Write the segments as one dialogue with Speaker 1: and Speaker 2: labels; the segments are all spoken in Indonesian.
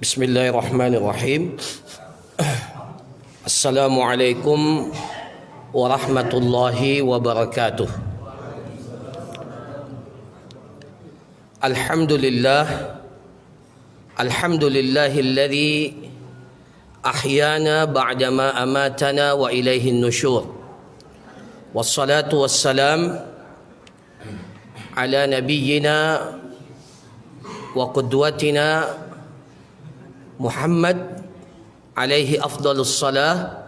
Speaker 1: Bismillahirrahmanirrahim. Assalamualaikum warahmatullahi wabarakatuh. Alhamdulillahilladzi ahyana ba'dama amatana wa ilaihin nusyur. Wassalatu wassalam ala nabiyyina wa qudwatina Muhammad alaihi afdalus salah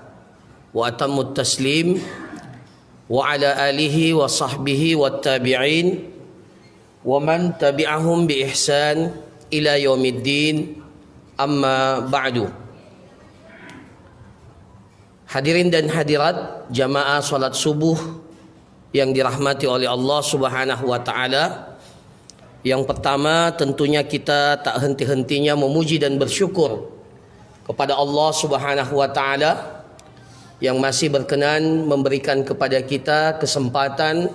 Speaker 1: wa atammut taslim wa ala alihi wa sahbihi wa tabi'in wa man tabi'ahum bi ihsan ila yaumiddin, amma ba'du. Hadirin dan hadirat jamaah salat subuh yang dirahmati oleh Allah Subhanahu wa taala. Yang pertama, tentunya kita tak henti-hentinya memuji dan bersyukur kepada Allah Subhanahu wa taala yang masih berkenan memberikan kepada kita kesempatan,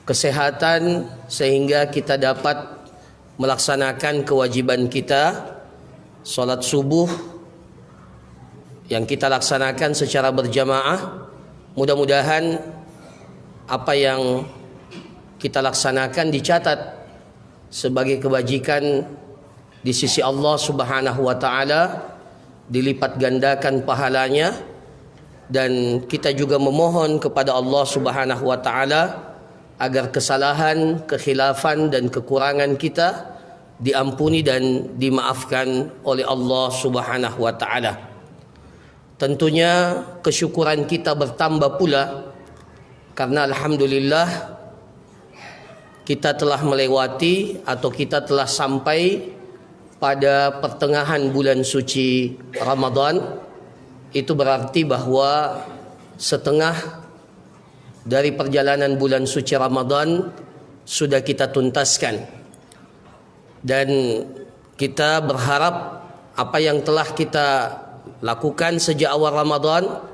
Speaker 1: kesehatan sehingga kita dapat melaksanakan kewajiban kita salat subuh yang kita laksanakan secara berjamaah. Mudah-mudahan apa yang kita laksanakan dicatat sebagai kebajikan di sisi Allah Subhanahu wa taala, dilipat gandakan pahalanya, dan kita juga memohon kepada Allah Subhanahu wa taala agar kesalahan, kekhilafan dan kekurangan kita diampuni dan dimaafkan oleh Allah Subhanahu wa taala. Tentunya kesyukuran kita bertambah pula karena alhamdulillah kita telah melewati atau kita telah sampai pada pertengahan bulan suci Ramadan. Itu berarti bahwa setengah dari perjalanan bulan suci Ramadan sudah kita tuntaskan. Dan kita berharap apa yang telah kita lakukan sejak awal Ramadan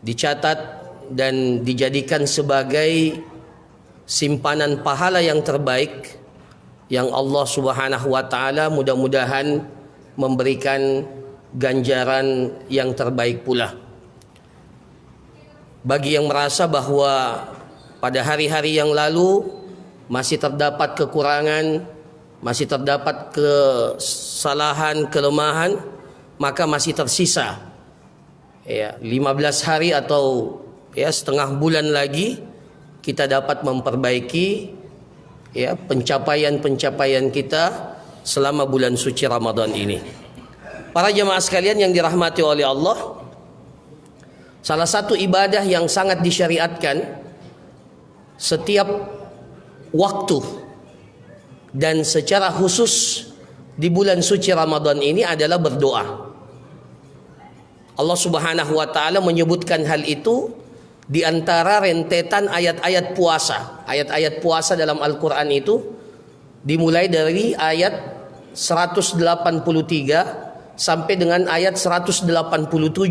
Speaker 1: dicatat dan dijadikan sebagai simpanan pahala yang terbaik yang Allah Subhanahu wa taala mudah-mudahan memberikan ganjaran yang terbaik pula. Bagi yang merasa bahwa pada hari-hari yang lalu masih terdapat kekurangan, masih terdapat kesalahan, kelemahan, maka masih tersisa 15 hari atau setengah bulan lagi kita dapat memperbaiki pencapaian-pencapaian kita selama bulan suci Ramadan ini. Para jemaah sekalian yang dirahmati oleh Allah, salah satu ibadah yang sangat disyariatkan setiap waktu dan secara khusus di bulan suci Ramadan ini adalah berdoa. Allah Subhanahu wa taala menyebutkan hal itu di antara rentetan ayat-ayat puasa. Ayat-ayat puasa dalam Al-Quran itu dimulai dari ayat 183 sampai dengan ayat 187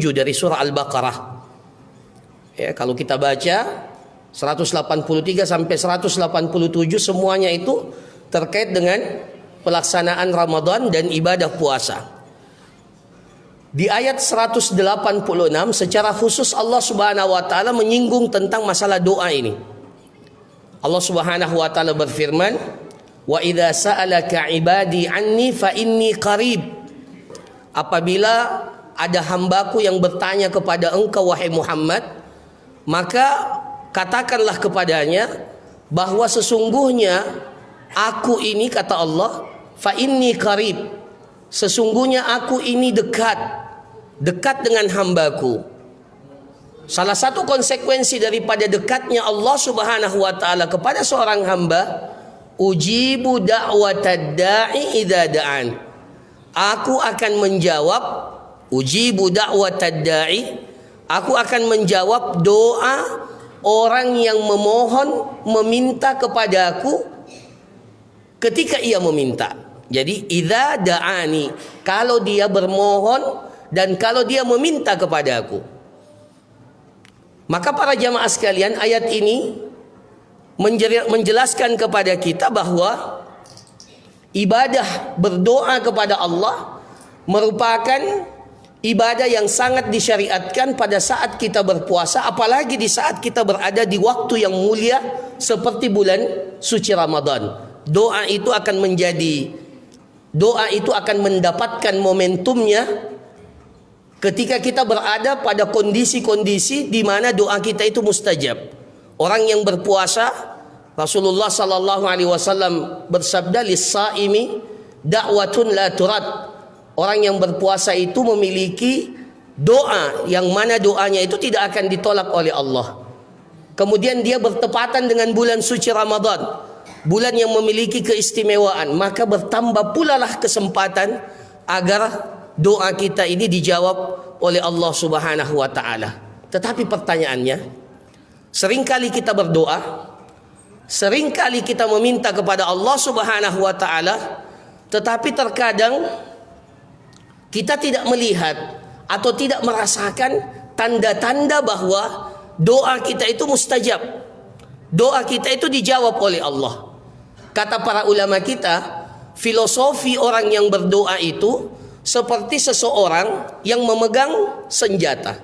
Speaker 1: dari surah Al-Baqarah. Kalau kita baca 183 sampai 187 semuanya itu terkait dengan pelaksanaan Ramadan dan ibadah puasa. Di ayat 186 secara khusus Allah Subhanahu wa taala menyinggung tentang masalah doa ini. Allah Subhanahu wa taala berfirman, "Wa idza sa'alaka 'ibadi 'anni fa inni qarib." Apabila ada hambaku yang bertanya kepada engkau wahai Muhammad, maka katakanlah kepadanya bahwa sesungguhnya aku ini, kata Allah, fa inni qarib, sesungguhnya aku ini dekat dengan hambaku. Salah satu konsekuensi daripada dekatnya Allah Subhanahu wa taala kepada seorang hamba, ujibu da'watad da'i idza da'an. Aku akan menjawab, ujibu da'watad da'i, aku akan menjawab doa orang yang memohon, meminta kepadaku ketika ia meminta. Jadi idza da'ani, kalau dia bermohon dan kalau dia meminta kepada aku. Maka para jamaah sekalian, ayat ini menjelaskan kepada kita bahwa ibadah berdoa kepada Allah merupakan ibadah yang sangat disyariatkan pada saat kita berpuasa, apalagi di saat kita berada di waktu yang mulia seperti bulan suci Ramadan. Doa itu akan mendapatkan momentumnya ketika kita berada pada kondisi-kondisi di mana doa kita itu mustajab. Orang yang berpuasa, Rasulullah sallallahu alaihi wasallam bersabda, lis-shaimi da'watun la turad. Orang yang berpuasa itu memiliki doa yang mana doanya itu tidak akan ditolak oleh Allah. Kemudian dia bertepatan dengan bulan suci Ramadan, bulan yang memiliki keistimewaan, maka bertambah pula lah kesempatan agar doa kita ini dijawab oleh Allah Subhanahu wa taala. Tetapi pertanyaannya, seringkali kita berdoa, seringkali kita meminta kepada Allah Subhanahu wa taala, tetapi terkadang kita tidak melihat atau tidak merasakan tanda-tanda bahwa doa kita itu mustajab. Doa kita itu dijawab oleh Allah. Kata para ulama kita, filosofi orang yang berdoa itu seperti seseorang yang memegang senjata.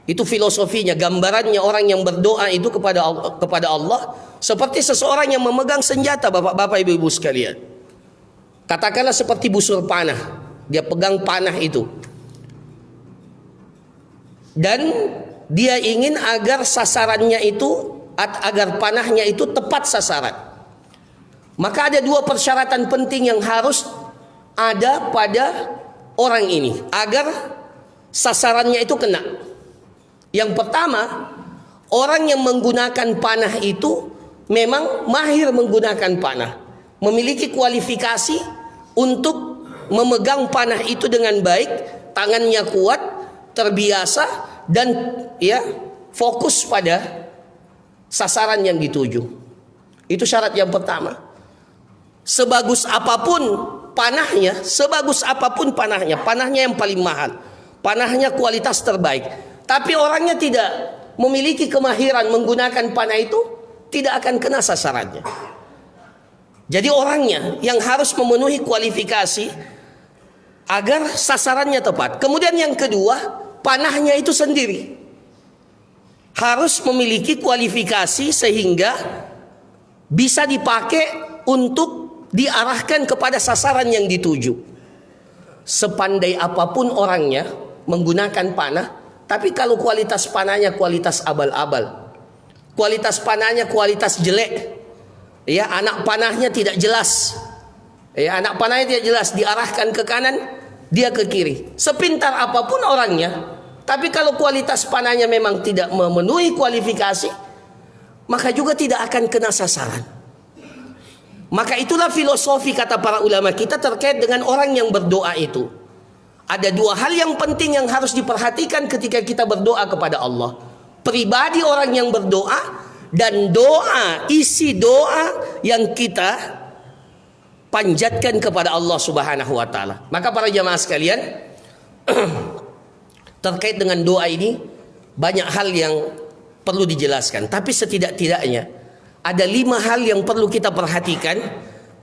Speaker 1: Itu filosofinya, gambarannya orang yang berdoa itu kepada Allah seperti seseorang yang memegang senjata, Bapak-bapak, Ibu-ibu sekalian. Katakanlah seperti busur panah. Dia pegang panah itu. Dan dia ingin agar sasarannya itu, agar panahnya itu tepat sasaran. Maka ada dua persyaratan penting yang harus ada pada orang ini agar sasarannya itu kena. Yang pertama, orang yang menggunakan panah itu memang mahir menggunakan panah, memiliki kualifikasi untuk memegang panah itu dengan baik, tangannya kuat, terbiasa, dan fokus pada sasaran yang dituju. Itu syarat yang pertama. Sebagus apapun panahnya, panahnya yang paling mahal, panahnya kualitas terbaik, tapi orangnya tidak memiliki kemahiran menggunakan panah itu, tidak akan kena sasarannya. Jadi orangnya yang harus memenuhi kualifikasi agar sasarannya tepat. Kemudian yang kedua, panahnya itu sendiri harus memiliki kualifikasi sehingga bisa dipakai untuk diarahkan kepada sasaran yang dituju. Sepandai apapun orangnya menggunakan panah, tapi kalau kualitas panahnya kualitas abal-abal, kualitas panahnya kualitas jelek, anak panahnya tidak jelas, anak panahnya tidak jelas, diarahkan ke kanan, dia ke kiri. Sepintar apapun orangnya, tapi kalau kualitas panahnya memang tidak memenuhi kualifikasi, maka juga tidak akan kena sasaran. Maka itulah filosofi kata para ulama kita terkait dengan orang yang berdoa itu. Ada dua hal yang penting yang harus diperhatikan ketika kita berdoa kepada Allah. Pribadi orang yang berdoa dan doa, isi doa yang kita panjatkan kepada Allah Subhanahu wa taala. Maka para jamaah sekalian, terkait dengan doa ini banyak hal yang perlu dijelaskan, tapi setidak-tidaknya ada 5 hal yang perlu kita perhatikan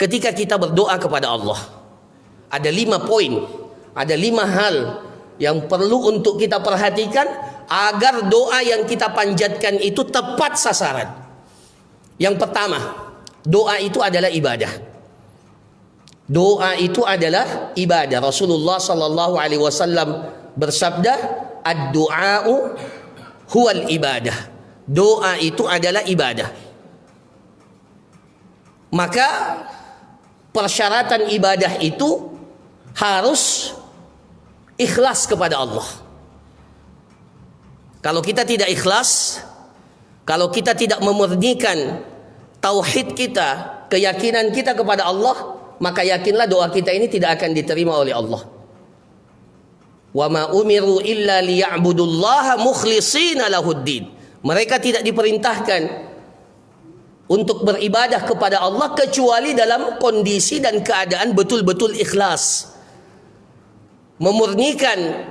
Speaker 1: ketika kita berdoa kepada Allah. Ada 5 poin, ada 5 hal yang perlu untuk kita perhatikan agar doa yang kita panjatkan itu tepat sasaran. Yang pertama, doa itu adalah ibadah. Doa itu adalah ibadah. Rasulullah sallallahu alaihi wasallam bersabda, ad-du'a'u huwal ibadah. Doa itu adalah ibadah. Maka persyaratan ibadah itu harus ikhlas kepada Allah. Kalau kita tidak ikhlas, kalau kita tidak memurnikan tauhid kita, keyakinan kita kepada Allah, maka yakinlah doa kita ini tidak akan diterima oleh Allah. Wa ma umiru illa liya'budullaha mukhlishina lahuddin. Mereka tidak diperintahkan untuk beribadah kepada Allah kecuali dalam kondisi dan keadaan betul-betul ikhlas. Memurnikan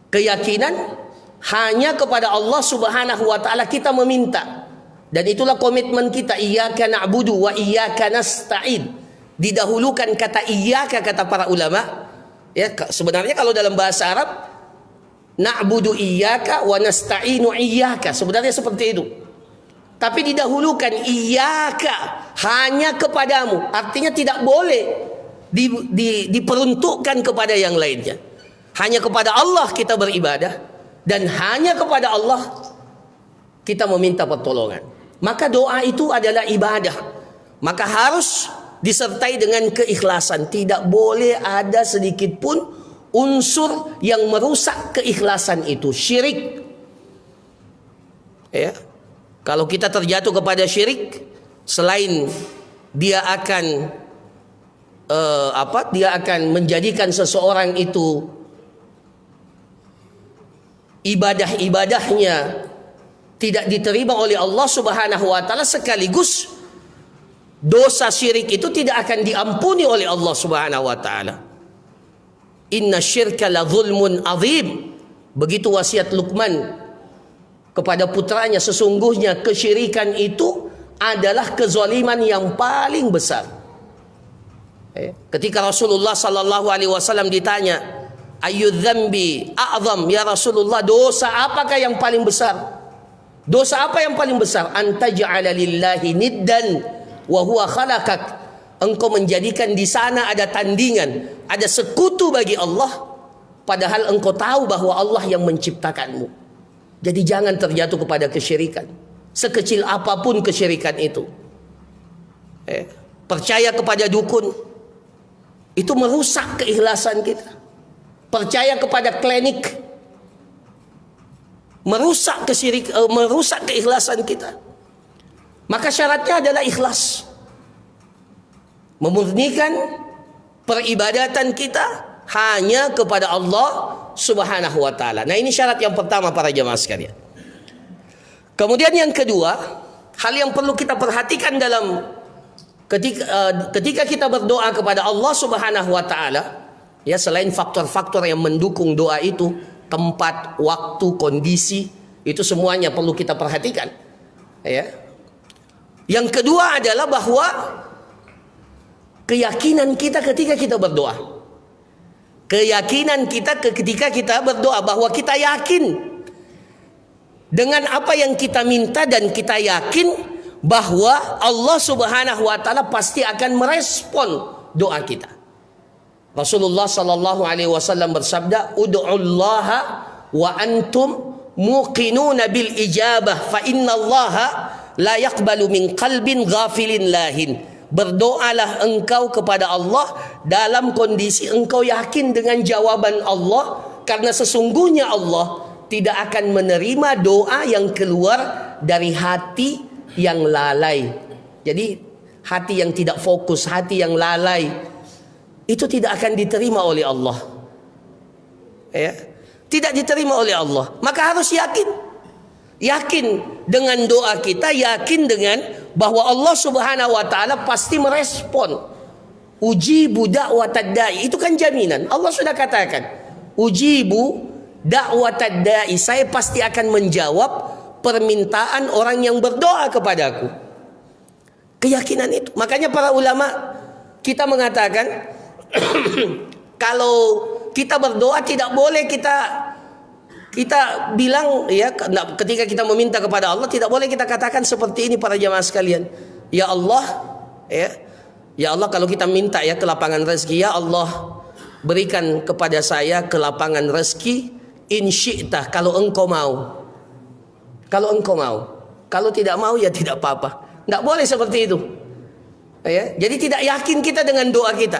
Speaker 1: keyakinan hanya kepada Allah Subhanahu wa taala kita meminta. Dan itulah komitmen kita, iyyaka na'budu wa iyyaka nasta'in. Didahulukan kata iyyaka, kata para ulama, Ya, sebenarnya kalau dalam bahasa Arab, na'budu iyyaka wa nasta'inu iyyaka, sebenarnya seperti itu. Tapi didahulukan iyyaka, hanya kepadamu. Artinya tidak boleh diperuntukkan kepada yang lainnya. Hanya kepada Allah kita beribadah, dan hanya kepada Allah kita meminta pertolongan. Maka doa itu adalah ibadah. Maka harus disertai dengan keikhlasan. Tidak boleh ada sedikit pun unsur yang merusak keikhlasan itu. Syirik. Ya. Kalau kita terjatuh kepada syirik, selain dia akan dia akan menjadikan seseorang itu ibadah-ibadahnya tidak diterima oleh Allah Subhanahu wa taala, sekaligus dosa syirik itu tidak akan diampuni oleh Allah Subhanahu wa taala. Inna syirka la zulmun azim. Begitu wasiat Luqman kepada putranya, sesungguhnya kesyirikan itu adalah kezaliman yang paling besar. Ketika Rasulullah sallallahu alaihi wasallam ditanya, "Ayyu dzambi a'zam ya Rasulullah?" Dosa apakah yang paling besar? Dosa apa yang paling besar? Anta ja'ala lillahi niddan wa huwa khalaqak. Engkau menjadikan di sana ada tandingan, ada sekutu bagi Allah, padahal engkau tahu bahwa Allah yang menciptakanmu. Jadi jangan terjatuh kepada kesyirikan, sekecil apapun kesyirikan itu. Percaya kepada dukun, itu merusak keikhlasan kita. Percaya kepada klinik, merusak keikhlasan kita. Maka syaratnya adalah ikhlas. Memurnikan peribadatan kita hanya kepada Allah Subhanahu wa taala. Nah, ini syarat yang pertama para jemaah sekalian. Kemudian yang kedua, hal yang perlu kita perhatikan dalam ketika kita berdoa kepada Allah Subhanahu wa taala, ya, selain faktor-faktor yang mendukung doa itu, tempat, waktu, kondisi, itu semuanya perlu kita perhatikan. Ya. Yang kedua adalah bahwa keyakinan kita ketika kita berdoa. Keyakinan kita ketika kita berdoa, bahwa kita yakin dengan apa yang kita minta, dan kita yakin bahwa Allah Subhanahu wa taala pasti akan merespon doa kita. Rasulullah sallallahu alaihi wasallam bersabda, "Ud'ullaha wa antum muqinuna bil ijabah, fa innallaha la yaqbalu min qalbin ghafilin lahin." Berdoalah engkau kepada Allah dalam kondisi engkau yakin dengan jawaban Allah, karena sesungguhnya Allah tidak akan menerima doa yang keluar dari hati yang lalai. Jadi hati yang tidak fokus, hati yang lalai, itu tidak akan diterima oleh Allah. Ya, tidak diterima oleh Allah. Maka harus yakin dengan doa kita, yakin dengan bahwa Allah Subhanahu wa taala pasti merespon. Ujibu da'watad da'i, itu kan jaminan. Allah sudah katakan, ujibu da'watad da'i, saya pasti akan menjawab permintaan orang yang berdoa kepadaku. Keyakinan itu. Makanya para ulama kita mengatakan kalau kita berdoa tidak boleh kita bilang, ya, ketika kita meminta kepada Allah tidak boleh kita katakan seperti ini para jamaah sekalian. Ya Allah, ya Allah, kalau kita minta ya kelapangan rezeki, ya Allah berikan kepada saya kelapangan rezeki in syi'tah, kalau engkau mau. Kalau engkau mau. Kalau tidak mau ya tidak apa-apa. Tidak boleh seperti itu. Ya, jadi tidak yakin kita dengan doa kita.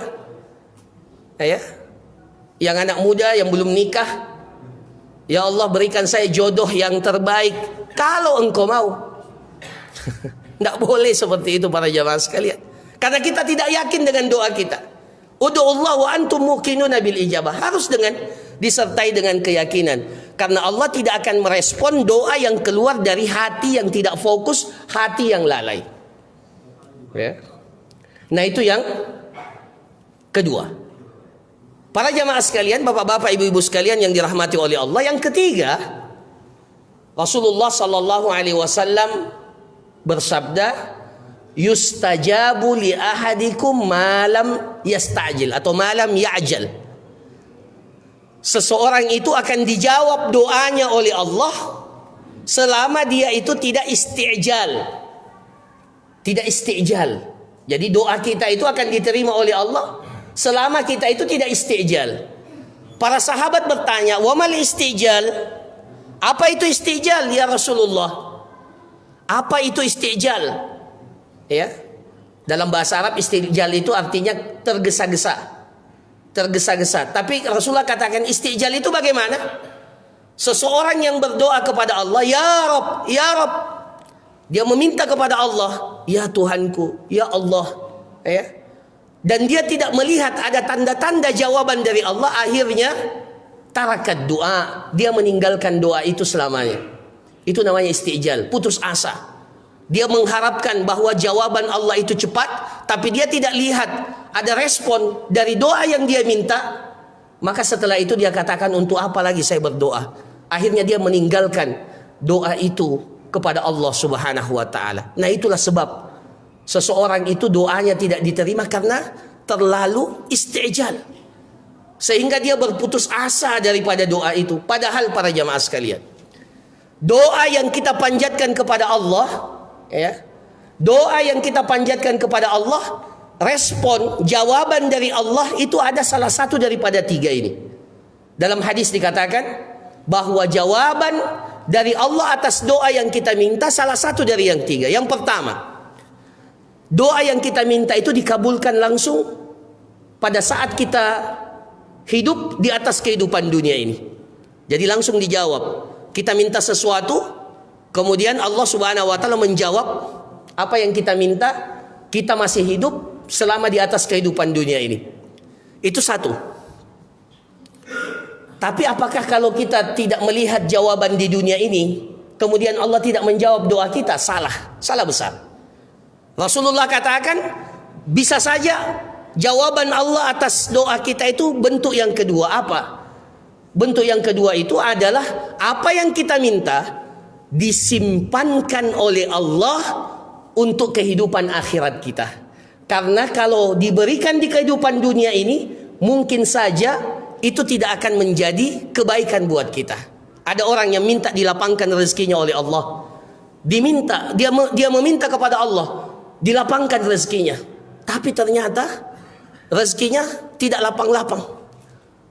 Speaker 1: Ya. Yang anak muda yang belum nikah, ya Allah berikan saya jodoh yang terbaik kalau engkau mau. Tidak boleh seperti itu para jamaah sekalian. Karena kita tidak yakin dengan doa kita. Ud'ullah wa antum muqinuna bil ijabah. Harus disertai dengan keyakinan. Karena Allah tidak akan merespon doa yang keluar dari hati yang tidak fokus, hati yang lalai. Ya. Nah, itu yang kedua. Para jamaah sekalian, bapak-bapak, ibu-ibu sekalian yang dirahmati oleh Allah, yang ketiga, Rasulullah sallallahu alaihi wasallam bersabda, yustajabu li ahadikum malam yastajil atau malam ya'jal. seseorang itu akan dijawab doanya oleh Allah selama dia itu tidak istijal. Tidak istijal. Jadi doa kita itu akan diterima oleh Allah selama kita itu tidak istijal. Para sahabat bertanya, "Wa mal istijal?" Apa itu istijal ya Rasulullah? Apa itu istijal? Ya. Dalam bahasa Arab istijal itu artinya tergesa-gesa. Tergesa-gesa. Tapi Rasulullah katakan istijal itu bagaimana? Seseorang yang berdoa kepada Allah, "Ya Rabb, ya Rabb." Dia meminta kepada Allah, "Ya Tuhanku, ya Allah." Ya. Dan dia tidak melihat ada tanda-tanda jawaban dari Allah, akhirnya tarakat doa, dia meninggalkan doa itu selamanya. Itu namanya istijal, putus asa. Dia mengharapkan bahwa jawaban Allah itu cepat, tapi dia tidak lihat ada respon dari doa yang dia minta. Maka setelah itu dia katakan, "Untuk apa lagi saya berdoa?" Akhirnya dia meninggalkan doa itu kepada Allah Subhanahu wa taala. Nah, itulah sebab seseorang itu doanya tidak diterima karena terlalu istijal. Sehingga dia berputus asa daripada doa itu. Padahal para jamaah sekalian, doa yang kita panjatkan kepada Allah, ya, doa yang kita panjatkan kepada Allah, respon jawaban dari Allah itu ada salah satu daripada tiga ini. Dalam hadis dikatakan bahwa jawaban dari Allah atas doa yang kita minta salah satu dari yang tiga. Yang pertama, doa yang kita minta itu dikabulkan langsung pada saat kita hidup di atas kehidupan dunia ini. Jadi langsung dijawab. Kita minta sesuatu, kemudian Allah Subhanahu wa taala menjawab apa yang kita minta, kita masih hidup selama di atas kehidupan dunia ini. Itu satu. Tapi apakah kalau kita tidak melihat jawaban di dunia ini, kemudian Allah tidak menjawab doa kita? Salah. Salah besar. Rasulullah katakan, bisa saja jawaban Allah atas doa kita itu bentuk yang kedua. Apa? Bentuk yang kedua itu adalah apa yang kita minta disimpankan oleh Allah untuk kehidupan akhirat kita. Karena kalau diberikan di kehidupan dunia ini, mungkin saja itu tidak akan menjadi kebaikan buat kita. Ada orang yang minta dilapangkan rezekinya oleh Allah. Dia meminta kepada Allah dilapangkan rezekinya. Tapi ternyata rezekinya tidak lapang-lapang,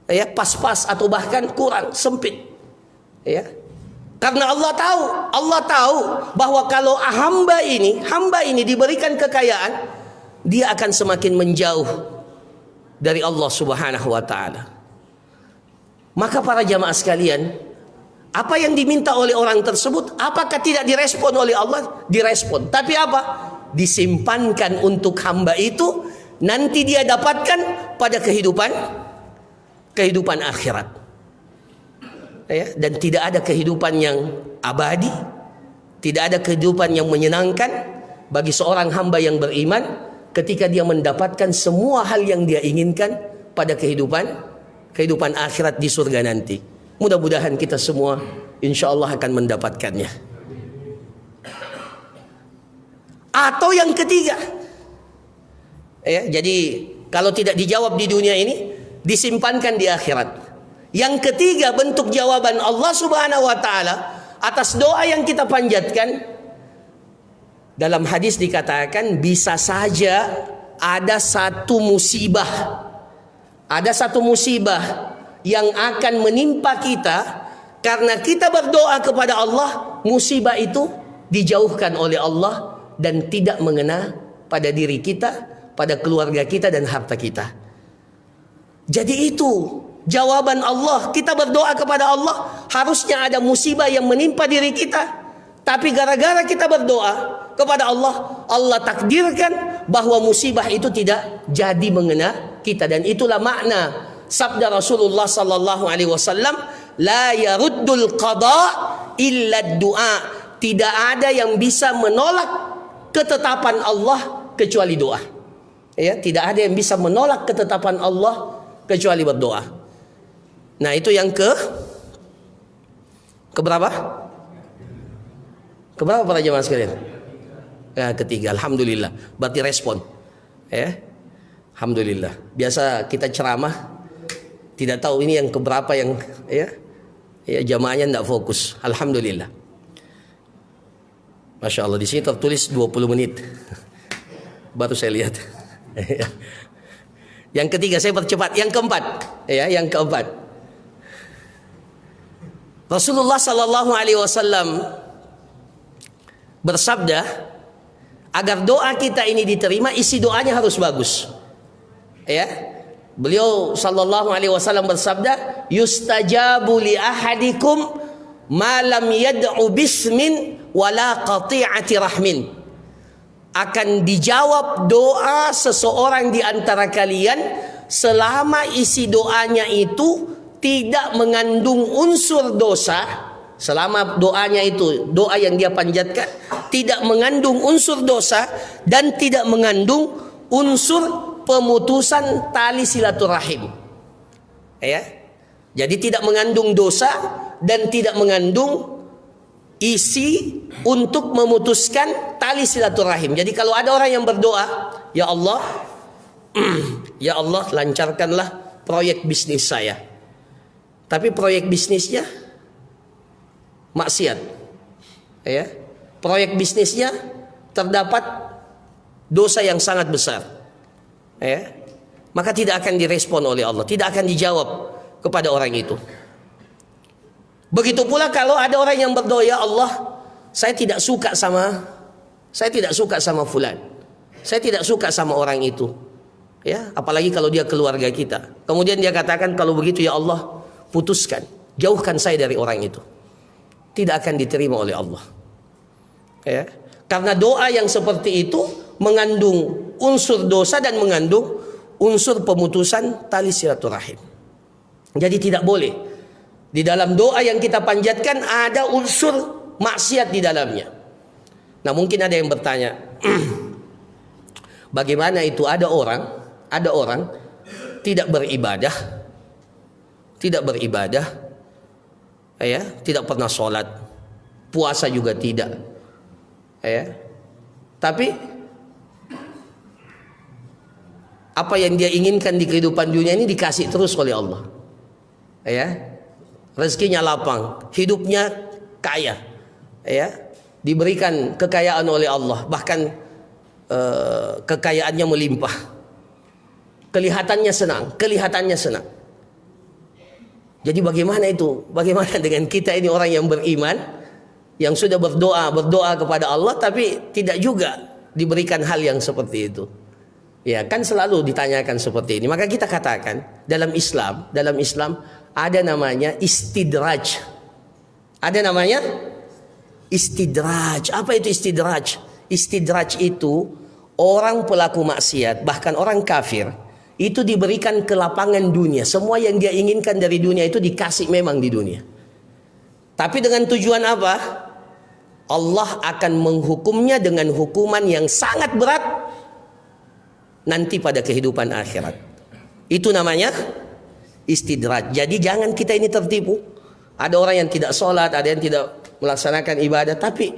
Speaker 1: ya, pas-pas atau bahkan kurang, sempit, ya. Karena Allah tahu bahwa kalau hamba ini diberikan kekayaan, dia akan semakin menjauh dari Allah Subhanahu wa taala. Maka para jamaah sekalian, apa yang diminta oleh orang tersebut, apakah tidak direspon oleh Allah? Direspon. Tapi apa? Disimpankan untuk hamba itu, nanti dia dapatkan pada kehidupan akhirat. Ya, dan tidak ada kehidupan yang abadi, tidak ada kehidupan yang menyenangkan bagi seorang hamba yang beriman ketika dia mendapatkan semua hal yang dia inginkan pada kehidupan akhirat di surga nanti. Mudah-mudahan kita semua insya Allah akan mendapatkannya. Atau yang ketiga, ya, jadi kalau tidak dijawab di dunia ini, disimpankan di akhirat. Yang ketiga, bentuk jawaban Allah Subhanahu wa taala atas doa yang kita panjatkan. Dalam hadis dikatakan bisa saja ada satu musibah yang akan menimpa kita karena kita berdoa kepada Allah, musibah itu dijauhkan oleh Allah dan tidak mengena pada diri kita, pada keluarga kita dan harta kita. Jadi itu jawaban Allah. Kita berdoa kepada Allah, harusnya ada musibah yang menimpa diri kita, tapi gara-gara kita berdoa kepada Allah, Allah takdirkan bahwa musibah itu tidak jadi mengena kita. Dan itulah makna sabda Rasulullah sallallahu alaihi wasallam, la yaruddul qada illa du'a. Tidak ada yang bisa menolak ketetapan Allah kecuali doa. Ya, tidak ada yang bisa menolak ketetapan Allah kecuali berdoa. Nah, itu yang keberapa? Keberapa para jemaah sekalian? Ya, ketiga. Alhamdulillah. Berarti respon. Ya. Alhamdulillah. Biasa kita ceramah Tidak tahu ini yang keberapa yang ya jamaahnya tidak fokus. Alhamdulillah. Masya Allah, di sini tertulis 20 menit. Baru saya lihat. Yang ketiga, saya percepat. Yang keempat, yang keempat. Rasulullah Sallallahu Alaihi Wasallam bersabda, agar doa kita ini diterima, isi doanya harus bagus. Beliau Sallallahu Alaihi Wasallam bersabda, yustajabu li ahadikum ma lam yad'u bismin wala qati'ati rahmin. Akan dijawab doa seseorang di antara kalian selama isi doanya itu tidak mengandung unsur dosa. Selama doanya itu, doa yang dia panjatkan tidak mengandung unsur dosa dan tidak mengandung unsur pemutusan tali silaturahim. Jadi tidak mengandung dosa dan tidak mengandung isi untuk memutuskan tali silaturahim. Jadi kalau ada orang yang berdoa, ya Allah, ya Allah lancarkanlah proyek bisnis saya, tapi proyek bisnisnya maksiat, proyek bisnisnya terdapat dosa yang sangat besar, maka tidak akan direspon oleh Allah, tidak akan dijawab kepada orang itu. Begitu pula kalau ada orang yang berdoa, ya Allah, saya tidak suka sama fulan, saya tidak suka sama orang itu, apalagi kalau dia keluarga kita. Kemudian dia katakan, kalau begitu ya Allah, putuskan, jauhkan saya dari orang itu. Tidak akan diterima oleh Allah. Karena doa yang seperti itu mengandung unsur dosa dan mengandung unsur pemutusan tali silaturahim. Jadi tidak boleh di dalam doa yang kita panjatkan ada unsur maksiat di dalamnya. Nah, mungkin ada yang bertanya, bagaimana itu ada orang tidak beribadah, tidak pernah sholat, puasa juga tidak, tapi apa yang dia inginkan di kehidupan dunia ini dikasih terus oleh Allah, rezekinya lapang, hidupnya kaya, diberikan kekayaan oleh Allah, bahkan kekayaannya melimpah, kelihatannya senang. Jadi bagaimana itu? Bagaimana dengan kita ini orang yang beriman, yang sudah berdoa kepada Allah, tapi tidak juga diberikan hal yang seperti itu? Ya, kan selalu ditanyakan seperti ini. Maka kita katakan dalam Islam ada namanya istidraj. Ada namanya istidraj. Apa itu istidraj? Istidraj itu orang pelaku maksiat, bahkan orang kafir, itu diberikan kelapangan dunia. Semua yang dia inginkan dari dunia itu dikasih memang di dunia. Tapi dengan tujuan apa? Allah akan menghukumnya dengan hukuman yang sangat berat nanti pada kehidupan akhirat. Itu namanya istidraj. Jadi jangan kita ini tertipu. Ada orang yang tidak sholat, ada yang tidak melaksanakan ibadah, tapi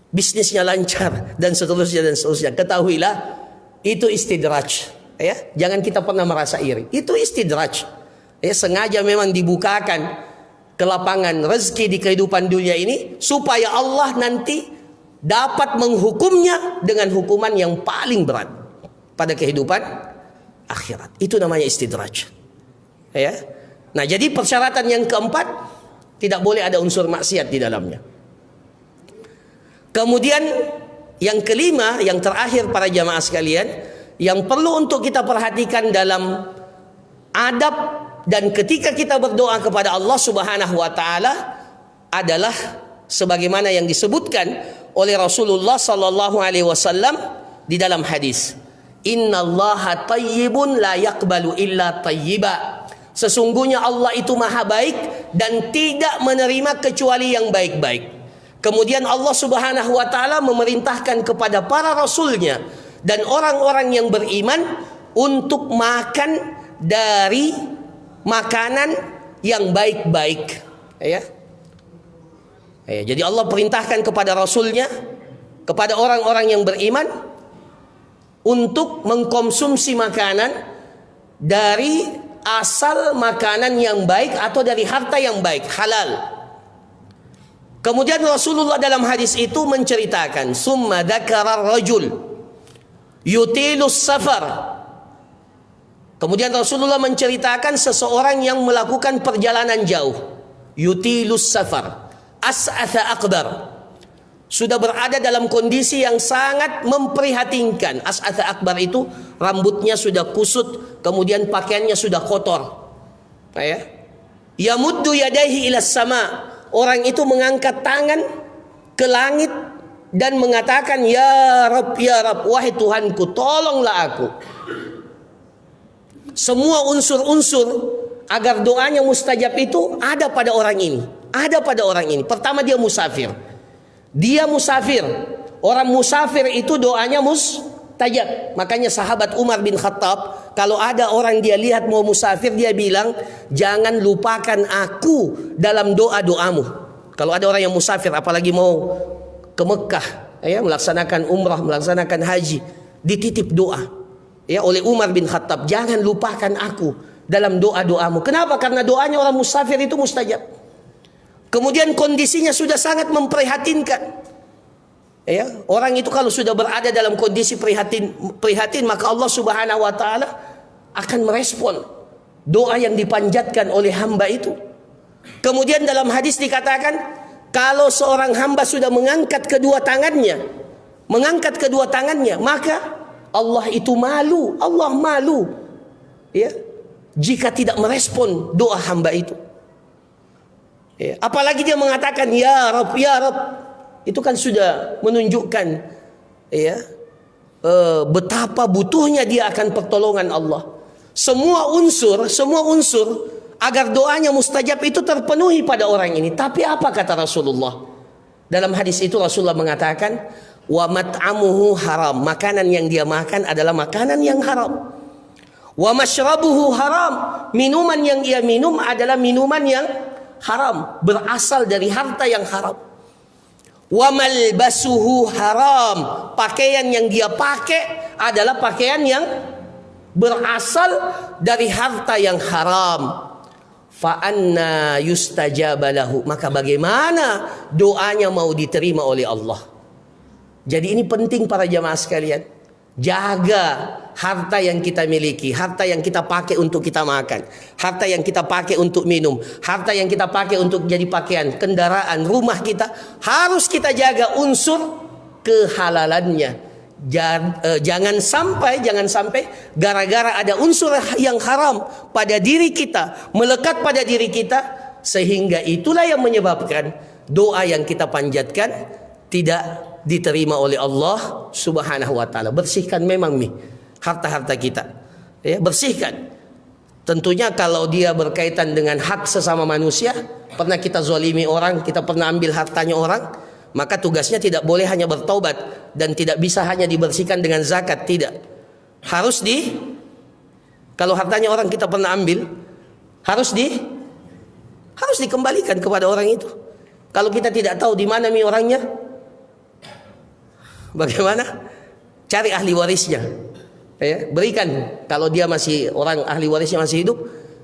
Speaker 1: bisnisnya lancar dan seterusnya. Ketahuilah itu istidraj. Jangan kita pernah merasa iri. Itu istidraj. Sengaja memang dibukakan kelapangan rezeki di kehidupan dunia ini supaya Allah nanti dapat menghukumnya dengan hukuman yang paling berat pada kehidupan akhirat. Itu namanya istidraj. Nah, jadi persyaratan yang keempat, tidak boleh ada unsur maksiat di dalamnya. Kemudian yang kelima, yang terakhir para jamaah sekalian, yang perlu untuk kita perhatikan dalam adab dan ketika kita berdoa kepada Allah Subhanahu wa taala adalah sebagaimana yang disebutkan oleh Rasulullah sallallahu alaihi wasallam di dalam hadis, innallaha thayyibun la yaqbalu illa thayyiba. Sesungguhnya Allah itu maha baik dan tidak menerima kecuali yang baik-baik. Kemudian Allah Subhanahu wa taala memerintahkan kepada para rasulnya dan orang-orang yang beriman untuk makan dari makanan yang baik-baik. Jadi Allah perintahkan kepada rasulnya, kepada orang-orang yang beriman untuk mengkonsumsi makanan dari asal makanan yang baik atau dari harta yang baik, halal. Kemudian Rasulullah dalam hadis itu menceritakan, summa dzakara rajul yutilus safar. Kemudian Rasulullah menceritakan seseorang yang melakukan perjalanan jauh, yutilus safar, as'atha akbar, sudah berada dalam kondisi yang sangat memprihatinkan. As'atha akbar itu rambutnya sudah kusut, kemudian pakaiannya sudah kotor. Ya. Yamuddu yadaihi ilas sama. Orang itu mengangkat tangan ke langit dan mengatakan, ya Rabb, wahai Tuhanku, tolonglah aku. Semua unsur-unsur agar doanya mustajab itu ada pada orang ini. Ada pada orang ini. Pertama, dia musafir. Dia musafir. Orang musafir itu doanya mustajab. Makanya sahabat Umar bin Khattab, kalau ada orang dia lihat mau musafir, dia bilang, jangan lupakan aku dalam doa-doamu. Kalau ada orang yang musafir, apalagi mau ke Mekah, ya, melaksanakan umrah, melaksanakan haji, dititip doa, ya, oleh Umar bin Khattab, jangan lupakan aku dalam doa-doamu. Kenapa? Karena doanya orang musafir itu mustajab. Kemudian kondisinya sudah sangat memprihatinkan. Ya, orang itu kalau sudah berada dalam kondisi prihatin, maka Allah Subhanahu wa taala akan merespon doa yang dipanjatkan oleh hamba itu. Kemudian dalam hadis dikatakan, kalau seorang hamba sudah mengangkat kedua tangannya, maka Allah itu malu, Allah malu, ya, jika tidak merespon doa hamba itu. Ya, apalagi dia mengatakan ya Rabb, ya Rabb, itu kan sudah menunjukkan, ya, betapa butuhnya dia akan pertolongan Allah. Semua unsur agar doanya mustajab itu terpenuhi pada orang ini. Tapi apa kata Rasulullah? Dalam hadis itu Rasulullah mengatakan, wa mat'amuhu haram, makanan yang dia makan adalah makanan yang haram. Wa mashrabuhu haram, minuman yang ia minum adalah minuman yang haram, berasal dari harta yang haram. Wa malbasuhu haram, pakaian yang dia pakai adalah pakaian yang berasal dari harta yang haram. Fa anna yustajaba lahu, maka bagaimana doanya mau diterima oleh Allah? Jadi ini penting para jamaah sekalian. Jaga harta yang kita miliki, harta yang kita pakai untuk kita makan, harta yang kita pakai untuk minum, harta yang kita pakai untuk jadi pakaian, kendaraan, rumah kita, harus kita jaga unsur kehalalannya. Jangan sampai gara-gara ada unsur yang haram pada diri kita, melekat pada diri kita, sehingga itulah yang menyebabkan doa yang kita panjatkan tidak diterima oleh Allah Subhanahu wa taala. Bersihkan memang harta-harta kita. Ya, bersihkan. Tentunya kalau dia berkaitan dengan hak sesama manusia, pernah kita zalimi orang, kita pernah ambil hartanya orang, maka tugasnya tidak boleh hanya bertaubat dan tidak bisa hanya dibersihkan dengan zakat, tidak. Kalau hartanya orang kita pernah ambil, harus dikembalikan kepada orang itu. Kalau kita tidak tahu di mana orangnya, bagaimana? Cari ahli warisnya, ya, berikan. Kalau dia masih orang ahli warisnya masih hidup,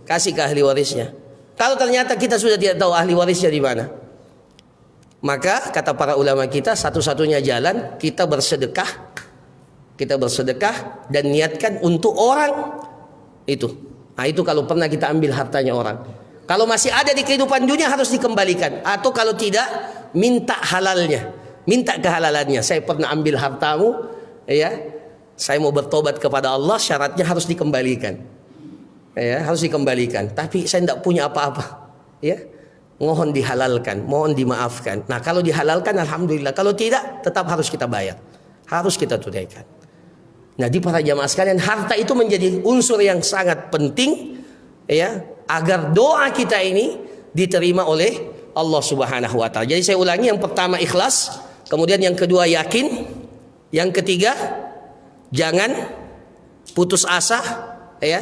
Speaker 1: kasih ke ahli warisnya. Kalau ternyata kita sudah tidak tahu ahli warisnya di mana, maka kata para ulama kita, satu-satunya jalan kita bersedekah dan niatkan untuk orang itu. Nah, itu kalau pernah kita ambil hartanya orang. Kalau masih ada di kehidupan dunia harus dikembalikan, atau kalau tidak minta halalnya. Minta kehalalannya. Saya pernah ambil hartamu, ya, saya mau bertobat kepada Allah, syaratnya harus dikembalikan, ya, harus dikembalikan. Tapi saya tidak punya apa-apa, ya, mohon dihalalkan, mohon dimaafkan. Nah, kalau dihalalkan alhamdulillah, kalau tidak tetap harus kita bayar, harus kita tunaikan. Nah, di para jamaah sekalian, harta itu menjadi unsur yang sangat penting, ya, agar doa kita ini diterima oleh Allah Subhanahu wa taala. Jadi saya ulangi, yang pertama ikhlas, kemudian yang kedua yakin, yang ketiga jangan putus asa, ya,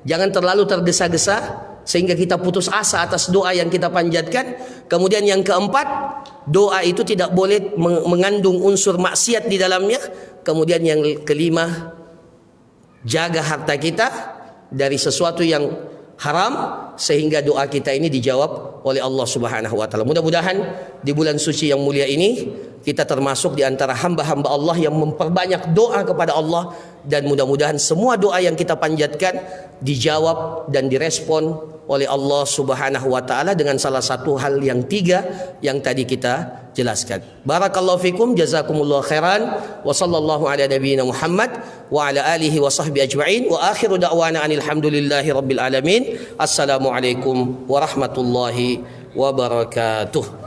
Speaker 1: jangan terlalu tergesa-gesa sehingga kita putus asa atas doa yang kita panjatkan. Kemudian yang keempat, doa itu tidak boleh mengandung unsur maksiat di dalamnya. Kemudian yang kelima, jaga harta kita dari sesuatu yang haram, sehingga doa kita ini dijawab oleh Allah Subhanahu wa taala. Mudah-mudahan di bulan suci yang mulia ini kita termasuk di antara hamba-hamba Allah yang memperbanyak doa kepada Allah, dan mudah-mudahan semua doa yang kita panjatkan dijawab dan direspon oleh Allah Subhanahu wa taala dengan salah satu hal yang 3 yang tadi kita jelaskan. Barakallahu fikum, jazakumullahu khairan, wa sallallahu ala nabiyyina Muhammad wa ala alihi wa sahbihi ajma'in, wa akhiru da'wana anil hamdulillahi rabbil alamin. Assalamualaikum warahmatullahi wabarakatuh.